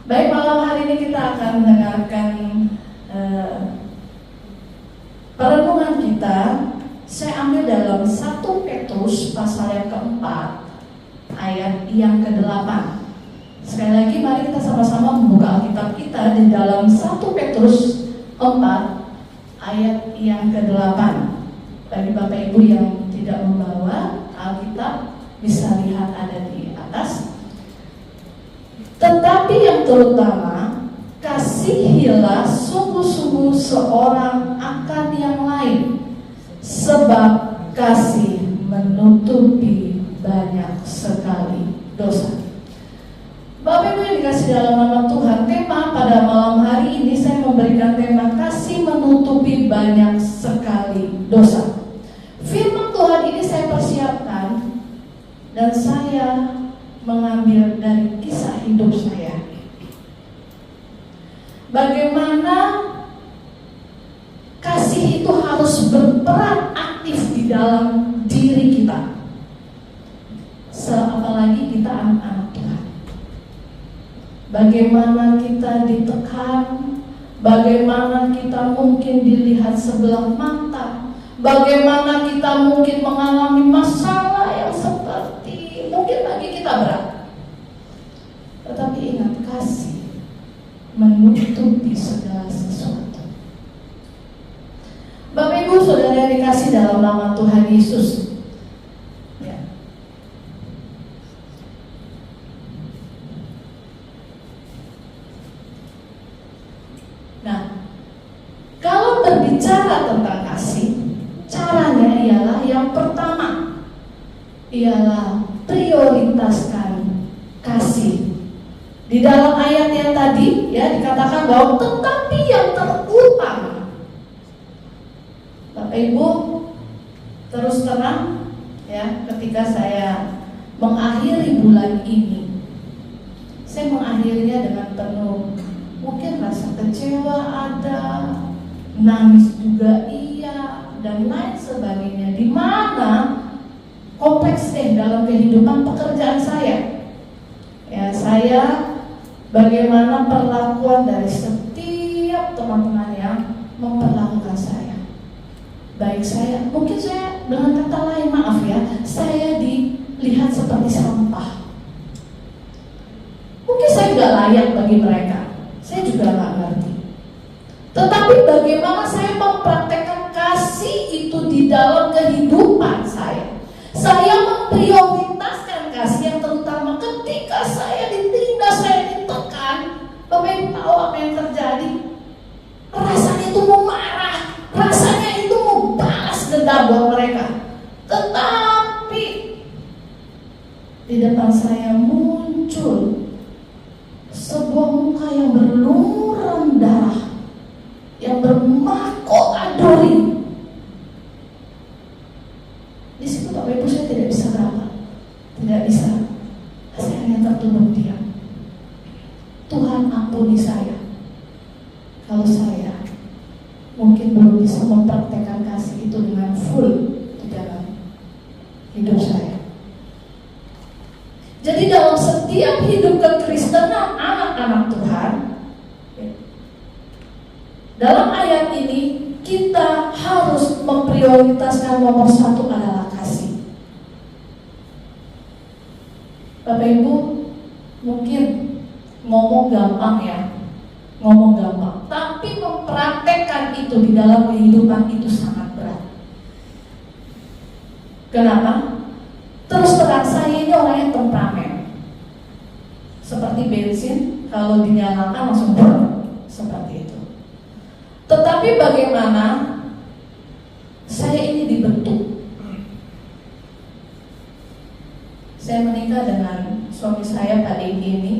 Baik, malam hari ini kita akan mendengarkan perenungan kita. Saya ambil dalam 1 Petrus pasal yang keempat, ayat yang ke-8. Sekali lagi mari kita sama-sama membuka Alkitab kita di dalam 1 Petrus 4 ayat yang ke-8. Bagi Bapak Ibu yang tidak membawa Alkitab, bisa lihat ada di atas. Tetapi yang terutama, kasihilah sungguh-sungguh seorang akan yang lain, sebab kasih menutupi banyak sekali dosa. Bapak Ibu yang dikasih dalam nama Tuhan, tema pada malam hari ini saya memberikan tema kasih menutupi banyak sekali dosa. Firman Tuhan ini saya persiapkan dan saya mengambil dari kisah hidup saya. Bagaimana kasih itu harus berperan aktif di dalam diri kita, apalagi kita anak-anak Tuhan. Bagaimana kita ditekan, bagaimana kita mungkin dilihat sebelah mata, bagaimana kita mungkin mengalami masalah yang seperti mungkin bagi kita berat. Tetapi ingat, kasih menutupi segala sesuatu. Bapak Ibu Saudara yang dikasih dalam nama Tuhan Yesus, ya. Nah, kalau berbicara tentang kasih, caranya ialah yang pertama ialah prioritaskan kasih. Di dalam ayat yang tadi ya dikatakan bahwa tetapi yang terutama. Bapak Ibu terus terang ya, ketika saya mengakhiri bulan ini, saya mengakhirinya dengan penuh mungkin rasa kecewa ada, nangis juga iya, dan lain sebagainya. Di mana kompleksnya dalam kehidupan pekerjaan saya. Ya, saya bagaimana perlakuan dari setiap teman-teman yang memperlakukan saya. Baik saya, mungkin saya dengan kata lain, maaf ya, saya dilihat seperti sampah. Mungkin saya nggak layak bagi mereka, saya juga nggak ngerti. Tetapi bagaimana saya mempraktekkan kasih itu di dalam kehidupan saya. Saya memprioritaskan kasih yang terutama ketika saya ditindas, saya ditekan. Bapak Ibu tahu apa yang terjadi? Rasanya itu mau marah, rasanya itu mau balas dendam buat mereka. Tetapi di depan saya muncul sebuah muka yang berlumuran darah, yang bermahkota duri. Di situ Bapak Ibu saya tidak bisa berapa, tidak bisa. Saya hanya tertunduk diam. Tuhan ampuni saya kalau saya mungkin belum bisa mempraktekkan kasih itu dengan full di dalam hidup saya. Jadi dalam setiap hidup kekristenan anak-anak Tuhan, dalam ayat ini kita harus memprioritaskan nomor 1 adalah kasih. Bapak Ibu mungkin ngomong gampang ya, ngomong gampang, tapi mempraktekkan itu di dalam kehidupan itu sangat berat. Kenapa? Terus terang saya ini orang yang temperamen, seperti bensin kalau dinyalakan langsung burn, seperti itu. Tetapi bagaimana saya ini dibentuk. Saya menikah dengan suami saya Pak Diki ini.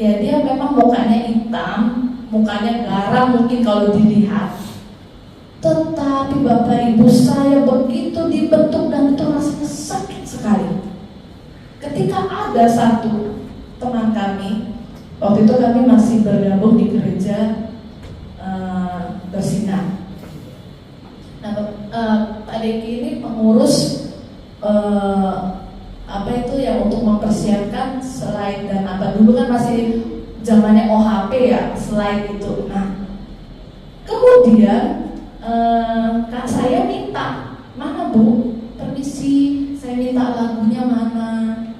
Dia memang mukanya hitam, mukanya garam mungkin kalau dilihat. Tetapi Bapak Ibu, saya begitu dibentuk dan itu rasanya sakit sekali. Ketika ada satu teman kami, waktu itu kami masih bergabung di gereja bersinar. Nah, Pak Deki ini pengurus apa itu ya, untuk mempersiapkan slide dan apa, dulu kan masih zamannya OHP ya, slide itu. Nah, kemudian kak saya minta, mana Bu? Permisi, saya minta lagunya mana?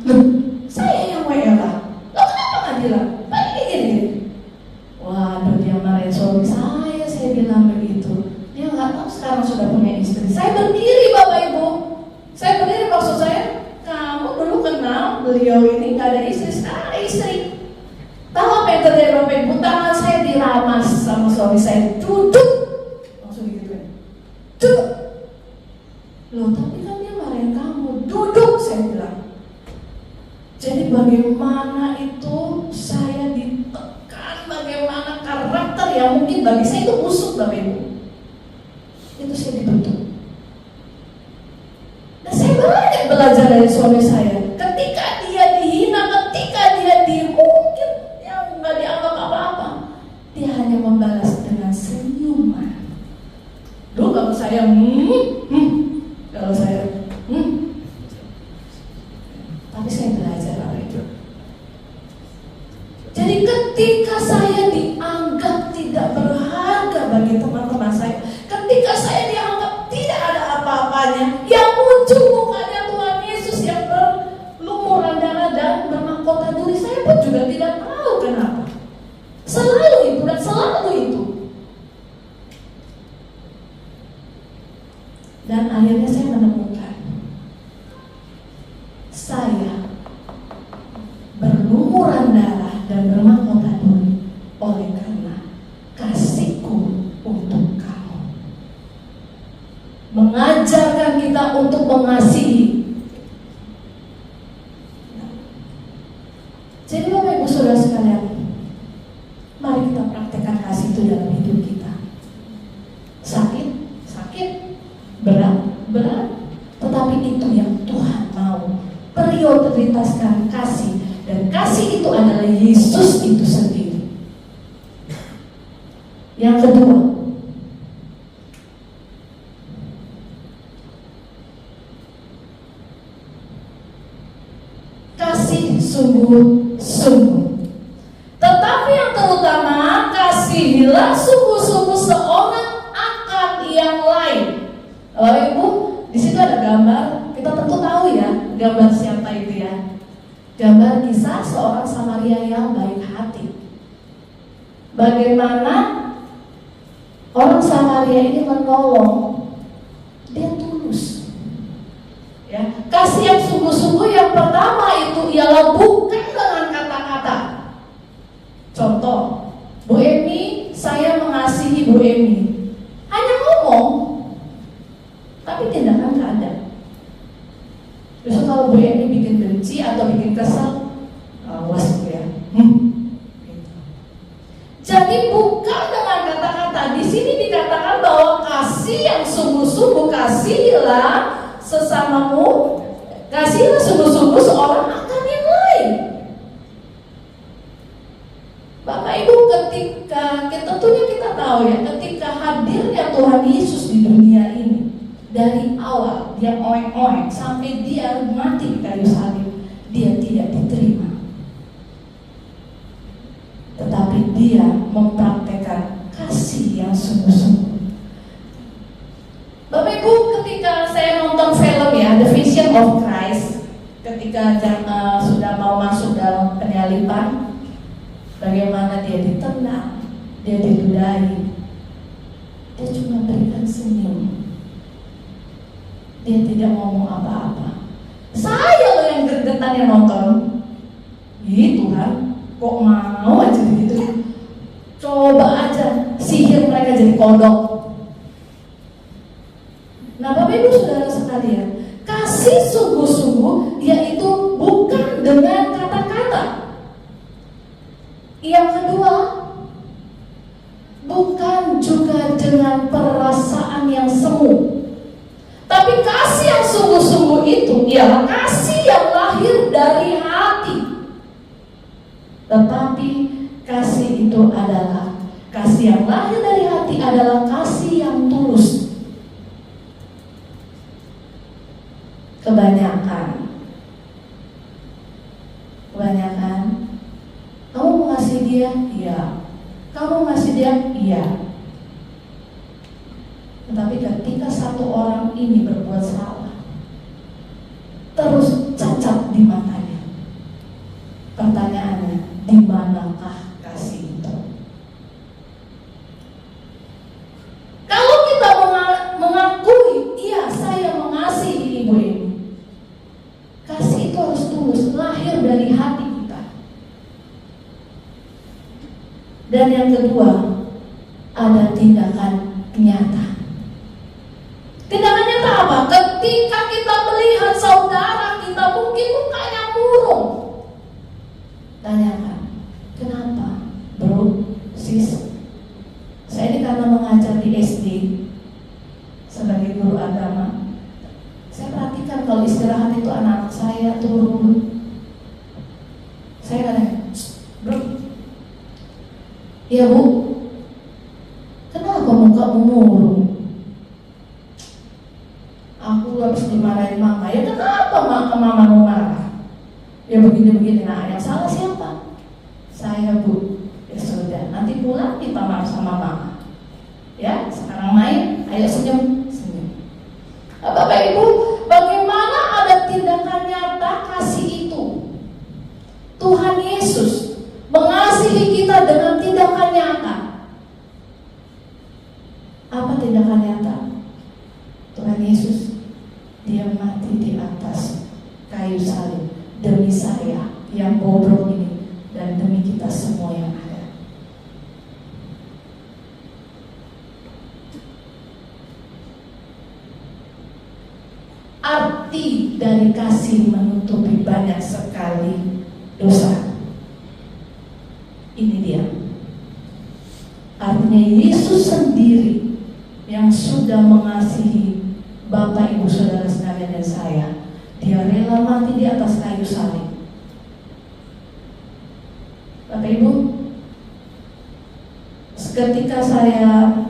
Loh, saya yang WA lah. Loh, kenapa nggak bilang? Paling gini. Waduh, dia marahin suami saya bilang begitu. Dia nggak tahu sekarang sudah punya istri. Saya berdiri Bapak Ibu. Saya berdiri, maksud saya, kamu dulu kenal beliau ini nggak ada istri, sekarang ada istri. Tahu apa yang terjadi Bapak Ibu? Tangan saya diramas sama suami saya, duduk. Langsung gitu ya. Duduk. Loh, tapi kan dia marahin kamu. Duduk, saya bilang. Jadi bagaimana itu saya ditekan, bagaimana karakter yang mungkin bagi saya itu busuk Bapak Ibu. Itu saya dibentuk. Dan saya banyak belajar dari suami saya. Ketika dia dihina, ketika dia mungkin yang nggak dianggap apa-apa, dia hanya membalas dengan senyuman. Dulu kalau saya kalau saya tapi saya belajar Bapak Ibu. Jadi ketika saya dianggap tidak berharga bagi teman-teman saya, ketika saya dianggap tidak ada apa-apanya, yang muncul mukanya Tuhan Yesus yang berlumuran darah dan bermahkota duri, saya pun juga tidak tahu kenapa. Selalu itu dan selalu itu. Dan akhirnya saya menemukan saya berlumuran darah dan bermahkota duri oleh karena kasihku untuk kamu. Mengajarkan kita untuk mengasihi. Jadi Bapak Ibu Saudara sekalian, mari kita praktekkan kasih itu dalam hidup kita. Sakit, berat, tetapi itu yang Tuhan mau. Prioritaskan kasih, dan kasih itu adalah Yesus itu sendiri. Yang kedua, kasih sungguh-sungguh. Tetapi yang terutama, kasihilah sungguh-sungguh seorang akan yang lain. Bapak Ibu, di situ ada gambar, kita tentu tahu ya, gambar siapa itu ya. Gambar kisah seorang Samaria yang baik hati. Bagaimana orang Samaria ini menolong, dia tulus. Ya, kasih yang sungguh-sungguh yang pertama itu ialah bukan dengan kata-kata. Contoh, Bu Emi, saya mengasihi Bu Emi. Hanya ngomong, tapi tindakan nggak ada. Justru kalau Bu Emi bikin benci atau bikin kesal, awas ya. Jadi bukan dengan kata-kata. Di sini dikatakan bahwa kasih yang sungguh-sungguh, kasihilah sesamamu, kasihilah sungguh-sungguh seorang akan yang lain. Bapak Ibu, ketika tentunya kita tahu ya, ketika hadirnya Tuhan Yesus di dunia ini, dari awal dia oeng-oeng sampai dia mati di kayu salib, dia tidak diterima. Tetapi dia mempraktekkan kasih yang sungguh-sungguh. Bapak Ibu, ketika saya nonton film ya, The Vision of Christ, ketika sudah mau masuk dalam penyaliban, bagaimana dia ditendang, dia diludahi, dia cuma berikan senyum. Dia tidak ngomong apa-apa. Saya loh yang gergetan yang nonton. Ih Tuhan, kok mau aja begitu? Coba aja sihir mereka jadi kodok. Nah Bapak Ibu Saudara sekalian, kasih sungguh-sungguh yaitu bukan dengan kata-kata. Yang kedua, bukan juga dengan perasaan yang semu. Tapi kasih yang sungguh-sungguh itu ialah kasih yang lahir dari hati. Tetapi kasih itu adalah kasih yang lahir dari hati adalah kasih yang tulus. Kebanyakan Dan yang kedua, ada tindakan nyata. Tindakan nyata apa? Ketika kita melihat saudara kita mungkin mukanya murung, tanyakan, kenapa bro, sis? Saya ini karena mengajar di SD sebagai guru agama, saya perhatikan kalau istirahat itu anak-anak saya turun. Saya kadang, bro, iya bu, kenapa mukamu murung? Aku habis dimarahin mama. Ya kenapa mama mau marah? Ya begini-begini. Nah, yang salah siapa? Saya bu. Ya sudah, nanti pulang kita maaf sama mama. Ya, sekarang main, ayo senyum. Bapak Ibu, bagaimana ada tindakan nyata kasih itu? Tuhan Yesus mengasihi kita dengan tindakan nyata. Apa tindakan nyata? Tuhan Yesus, dia mati di atas kayu salib demi saya yang bobrok ini dan demi kita semua yang ada. Arti dari kasih menutupi banyak sekali dosa. Ini dia. Artinya Yesus sendiri yang sudah mengasihi Bapak, Ibu, Saudara sekalian dan saya, dia rela mati di atas kayu salib. Bapak Ibu, ketika saya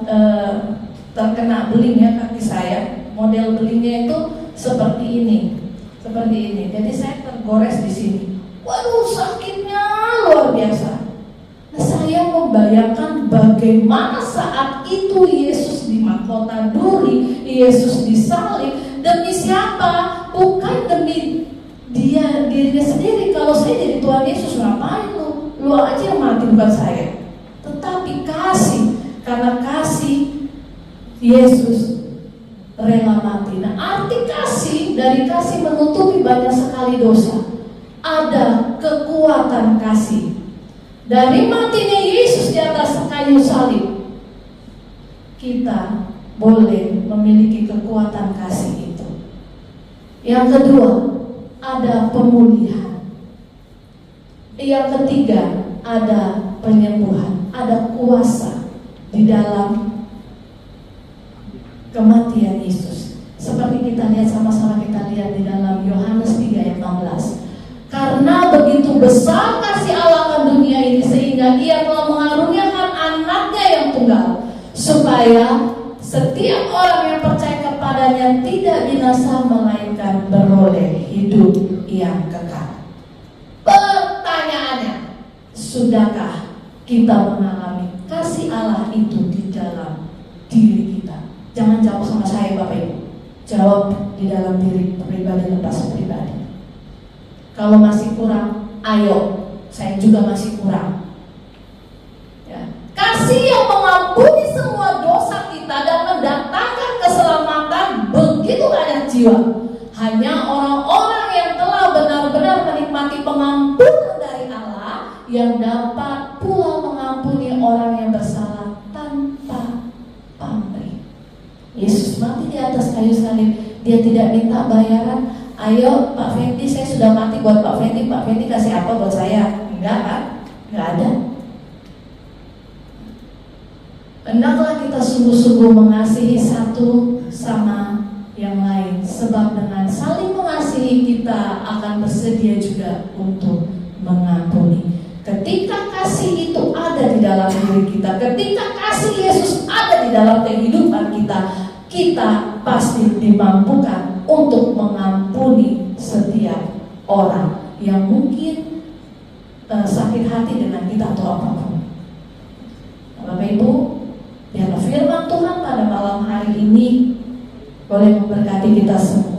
terkena beling ya kaki saya, model belingnya itu seperti ini. Jadi saya tergores di sini. Waduh, sakitnya luar biasa. Nah, saya membayangkan bagaimana saat itu Yesus di mahkota duri, Yesus disalib. Demi siapa? Bukan demi dirinya sendiri. Kalau saya jadi Tuhan Yesus, ngapain lu? Lu aja yang mati, bukan saya. Tetapi kasih, karena kasih Yesus rela mati. Nah, arti kasih, dari kasih menutupi banyak sekali dosa. Ada kekuatan kasih. Dari matinya Yesus di atas kayu salib, kita boleh memiliki kekuatan kasih itu. Yang kedua, ada pemulihan. Yang ketiga, ada penyembuhan. Ada kuasa di dalam kematian Yesus. Seperti kita lihat sama-sama, kita lihat di dalam Yohanes 3 ayat 16. Karena begitu besar kasih Allah akan dunia ini, sehingga Ia telah mengaruniakan anaknya yang tunggal, supaya setiap orang yang percaya kepadanya tidak binasa, melainkan beroleh hidup yang kekal. Pertanyaannya, sudahkah kita mengalami kasih Allah itu di dalam diri kita? Jangan jawab sama saya Bapak Ibu, jawab di dalam diri pribadi, lepas pribadi. Kalau masih kurang, ayo, saya juga masih kurang ya. Kasih yang mengampuni semua dosa kita dan mendatangkan keselamatan begitu banyak jiwa. Hanya orang-orang yang telah benar-benar menikmati pengampunan dari Allah yang dapat pula mengampuni orang yang bersalah tanpa pamrih. Yesus mati di atas kayu salib, dia tidak minta bayaran. Ayo Pak Fendi, saya sudah mati buat Pak Fendi. Pak Fendi kasih apa buat saya? Enggak kan? Enggak ada. Hendaklah kita sungguh-sungguh mengasihi satu sama yang lain, sebab dengan saling mengasihi kita akan bersedia juga untuk mengampuni. Ketika kasih itu ada di dalam diri kita, ketika kasih Yesus ada di dalam kehidupan kita, kita pasti dimampukan untuk mengampuni setiap orang yang mungkin sakit hati dengan kita atau apapun. Bapak Ibu, biarlah firman Tuhan pada malam hari ini boleh memberkati kita semua.